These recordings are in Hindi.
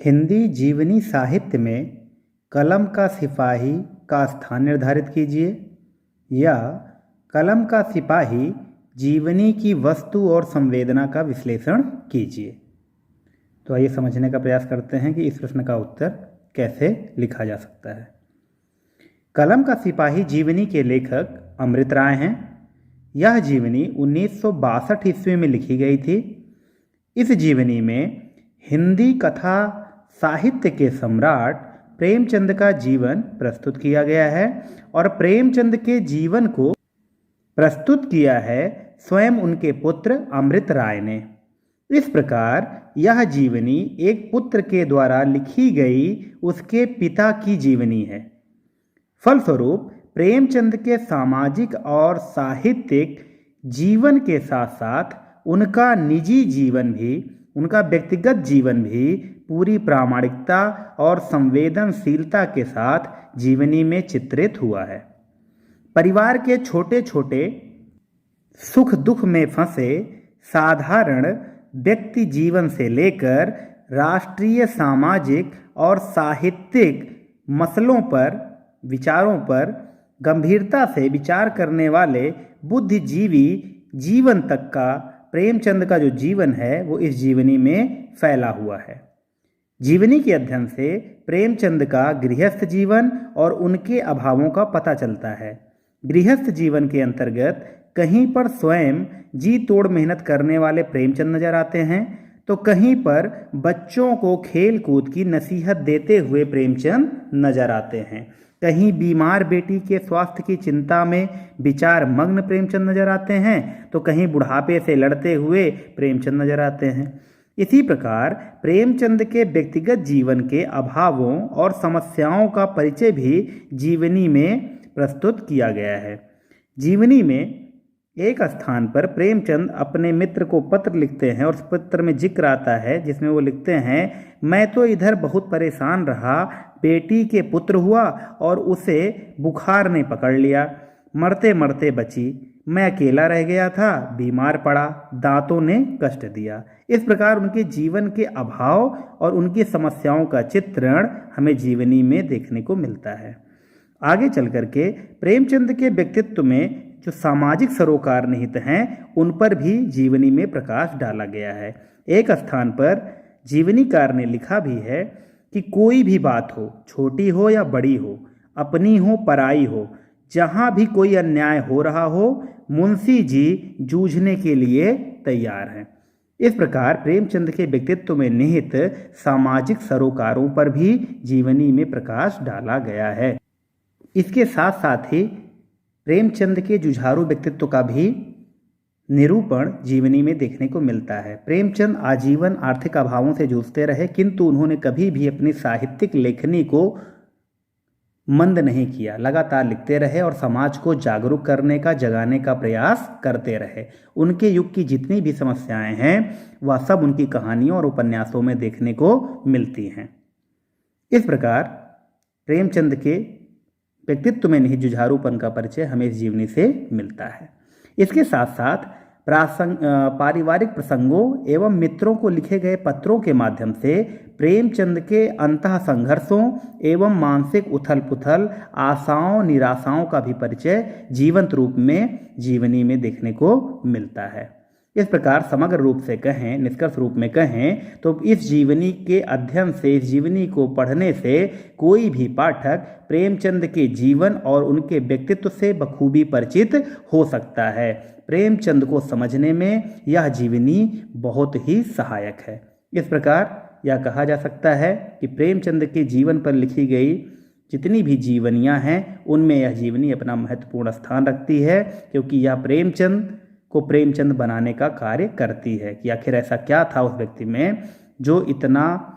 हिंदी जीवनी साहित्य में कलम का सिपाही का स्थान निर्धारित कीजिए या कलम का सिपाही जीवनी की वस्तु और संवेदना का विश्लेषण कीजिए। तो आइए समझने का प्रयास करते हैं कि इस प्रश्न का उत्तर कैसे लिखा जा सकता है। कलम का सिपाही जीवनी के लेखक अमृत राय हैं। यह जीवनी 1962 ईस्वी में लिखी गई थी। इस जीवनी में हिंदी कथा साहित्य के सम्राट प्रेमचंद का जीवन प्रस्तुत किया गया है और प्रेमचंद के जीवन को प्रस्तुत किया है स्वयं उनके पुत्र अमृत राय ने। इस प्रकार यह जीवनी एक पुत्र के द्वारा लिखी गई उसके पिता की जीवनी है। फलस्वरूप प्रेमचंद के सामाजिक और साहित्यिक जीवन के साथ साथ उनका निजी जीवन भी, उनका व्यक्तिगत जीवन भी पूरी प्रामाणिकता और संवेदनशीलता के साथ जीवनी में चित्रित हुआ है। परिवार के छोटे छोटे सुख दुख में फंसे साधारण व्यक्ति जीवन से लेकर राष्ट्रीय सामाजिक और साहित्यिक मसलों पर, विचारों पर गंभीरता से विचार करने वाले बुद्धिजीवी जीवन तक का प्रेमचंद का जो जीवन है वो इस जीवनी में फैला हुआ है। जीवनी के अध्ययन से प्रेमचंद का गृहस्थ जीवन और उनके अभावों का पता चलता है। गृहस्थ जीवन के अंतर्गत कहीं पर स्वयं जी तोड़ मेहनत करने वाले प्रेमचंद नजर आते हैं, तो कहीं पर बच्चों को खेल कूद की नसीहत देते हुए प्रेमचंद नजर आते हैं। कहीं बीमार बेटी के स्वास्थ्य की चिंता में विचार मग्न प्रेमचंद नजर आते हैं, तो कहीं बुढ़ापे से लड़ते हुए प्रेमचंद नजर आते हैं। इसी प्रकार प्रेमचंद के व्यक्तिगत जीवन के अभावों और समस्याओं का परिचय भी जीवनी में प्रस्तुत किया गया है। जीवनी में एक स्थान पर प्रेमचंद अपने मित्र को पत्र लिखते हैं और उस पत्र में जिक्र आता है जिसमें वो लिखते हैं, मैं तो इधर बहुत परेशान रहा, बेटी के पुत्र हुआ और उसे बुखार ने पकड़ लिया, मरते मरते बची, मैं अकेला रह गया था, बीमार पड़ा, दांतों ने कष्ट दिया। इस प्रकार उनके जीवन के अभाव और उनकी समस्याओं का चित्रण हमें जीवनी में देखने को मिलता है। आगे चल करके प्रेमचंद के व्यक्तित्व में जो सामाजिक सरोकार निहित हैं उन पर भी जीवनी में प्रकाश डाला गया है। एक स्थान पर जीवनीकार ने लिखा भी है कि कोई भी बात हो, छोटी हो या बड़ी हो, अपनी हो पराई हो, जहाँ भी कोई अन्याय हो रहा हो, मुंशी जी जूझने के लिए तैयार हैं। इस प्रकार प्रेमचंद के व्यक्तित्व में निहित सामाजिक सरोकारों पर भी जीवनी में प्रकाश डाला गया है। इसके साथ साथ ही प्रेमचंद के जुझारू व्यक्तित्व का भी निरूपण जीवनी में देखने को मिलता है। प्रेमचंद आजीवन आर्थिक अभावों से जूझते रहे, किंतु उन्होंने कभी भी अपनी साहित्यिक लेखनी को मंद नहीं किया, लगातार लिखते रहे और समाज को जागरूक करने का, जगाने का प्रयास करते रहे। उनके युग की जितनी भी समस्याएं हैं वह सब उनकी कहानियों और उपन्यासों में देखने को मिलती हैं। इस प्रकार प्रेमचंद के व्यक्तित्व में निहित जुझारूपन का परिचय हमें इस जीवनी से मिलता है। इसके साथ साथ पारिवारिक प्रसंगों एवं मित्रों को लिखे गए पत्रों के माध्यम से प्रेमचंद के अंतः संघर्षों एवं मानसिक उथल पुथल, आशाओं निराशाओं का भी परिचय जीवंत रूप में जीवनी में देखने को मिलता है। इस प्रकार समग्र रूप से कहें, निष्कर्ष रूप में कहें तो इस जीवनी के अध्ययन से, इस जीवनी को पढ़ने से कोई भी पाठक प्रेमचंद के जीवन और उनके व्यक्तित्व से बखूबी परिचित हो सकता है। प्रेमचंद को समझने में यह जीवनी बहुत ही सहायक है। इस प्रकार यह कहा जा सकता है कि प्रेमचंद के जीवन पर लिखी गई जितनी भी जीवनियाँ हैं उनमें यह जीवनी अपना महत्वपूर्ण स्थान रखती है, क्योंकि यह प्रेमचंद को प्रेमचंद बनाने का कार्य करती है कि आखिर ऐसा क्या था उस व्यक्ति में जो इतना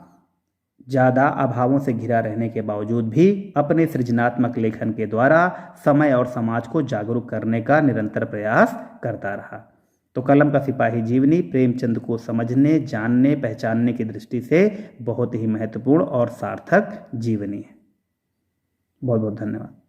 ज़्यादा अभावों से घिरा रहने के बावजूद भी अपने सृजनात्मक लेखन के द्वारा समय और समाज को जागरूक करने का निरंतर प्रयास करता रहा। तो कलम का सिपाही जीवनी प्रेमचंद को समझने, जानने, पहचानने की दृष्टि से बहुत ही महत्वपूर्ण और सार्थक जीवनी है। बहुत बहुत धन्यवाद।